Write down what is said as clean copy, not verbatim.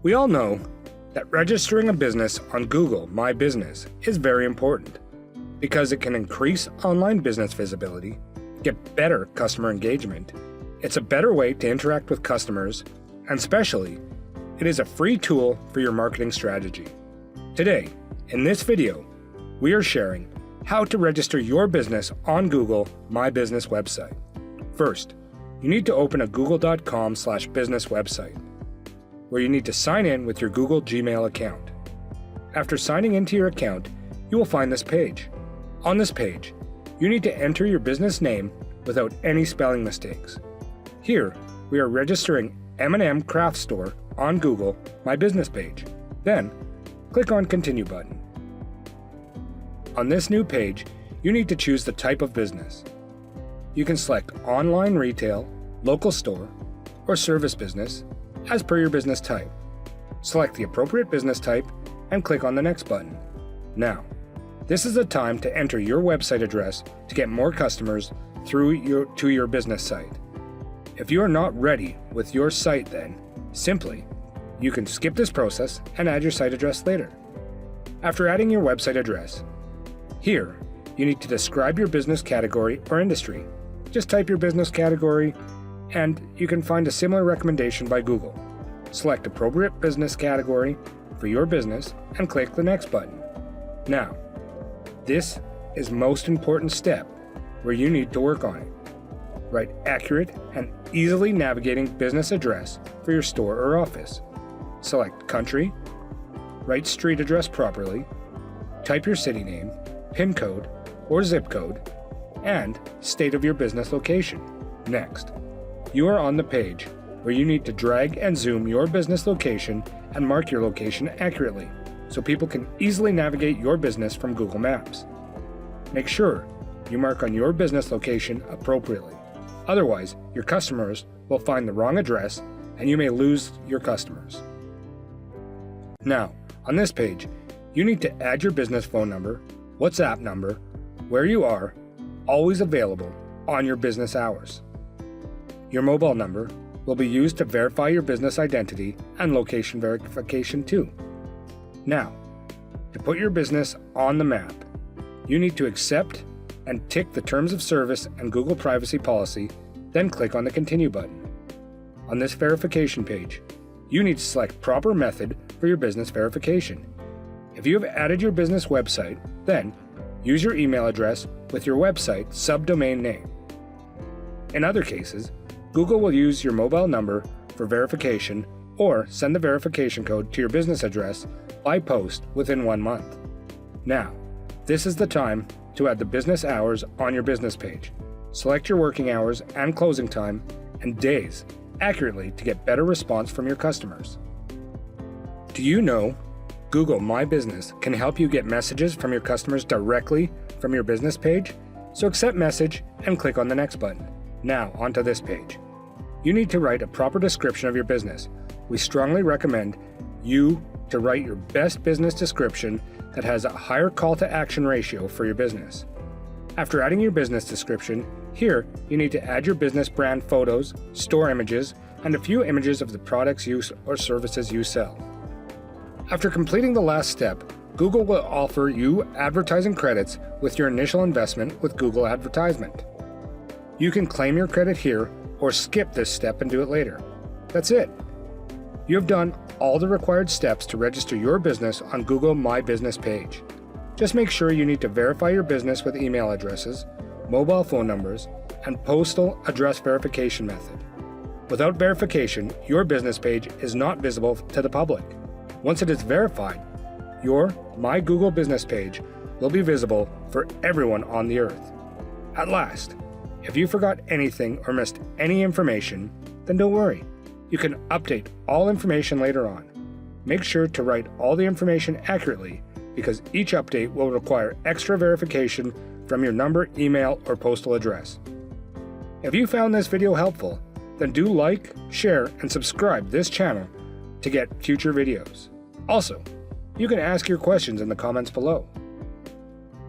We all know that registering a business on Google My Business is very important because it can increase online business visibility, get better customer engagement, it's a better way to interact with customers, and especially, it is a free tool for your marketing strategy. Today, in this video, we are sharing how to register your business on Google My Business website. First, you need to open a google.com/business website, where you need to sign in with your Google Gmail account. After signing into your account, you will find this page. On this page, you need to enter your business name without any spelling mistakes. Here, we are registering M&M Craft Store on Google My Business page. Then, click on Continue button. On this new page, you need to choose the type of business. You can select online retail, local store, or service business as per your business type. Select the appropriate business type and click on the Next button. Now, this is the time to enter your website address to get more customers to your business site. If you are not ready with your site then, simply, you can skip this process and add your site address later. After adding your website address, here, you need to describe your business category or industry. Just type your business category and you can find a similar recommendation by Google. Select appropriate business category for your business and click the Next button. Now, this is most important step where you need to work on it. Write accurate and easily navigating business address for your store or office. Select country, write street address properly, type your city name, PIN code or zip code, and state of your business location. Next, you are on the page where you need to drag and zoom your business location and mark your location accurately so people can easily navigate your business from Google Maps. Make sure you mark on your business location appropriately. Otherwise, your customers will find the wrong address and you may lose your customers. Now, on this page, you need to add your business phone number, WhatsApp number, where you are, always available on your business hours. Your mobile number will be used to verify your business identity and location verification too. Now, to put your business on the map, you need to accept and tick the Terms of Service and Google Privacy Policy, then click on the Continue button. On this verification page, you need to select proper method for your business verification. If you have added your business website, then use your email address with your website subdomain name. In other cases, Google will use your mobile number for verification or send the verification code to your business address by post within 1 month. Now, this is the time to add the business hours on your business page. Select your working hours and closing time and days accurately to get better response from your customers. Do you know Google My Business can help you get messages from your customers directly from your business page? So accept message and click on the Next button. Now onto this page. You need to write a proper description of your business. We strongly recommend you to write your best business description that has a higher call to action ratio for your business. After adding your business description, here you need to add your business brand photos, store images, and a few images of the products or services you sell. After completing the last step, Google will offer you advertising credits with your initial investment with Google Advertisement. You can claim your credit here or skip this step and do it later. That's it. You have done all the required steps to register your business on Google My Business page. Just make sure you need to verify your business with email addresses, mobile phone numbers, and postal address verification method. Without verification, your business page is not visible to the public. Once it is verified, your My Google Business page will be visible for everyone on the earth. At last, if you forgot anything or missed any information, then don't worry. You can update all information later on. Make sure to write all the information accurately because each update will require extra verification from your number, email, or postal address. If you found this video helpful, then do like, share, and subscribe this channel to get future videos. Also, you can ask your questions in the comments below.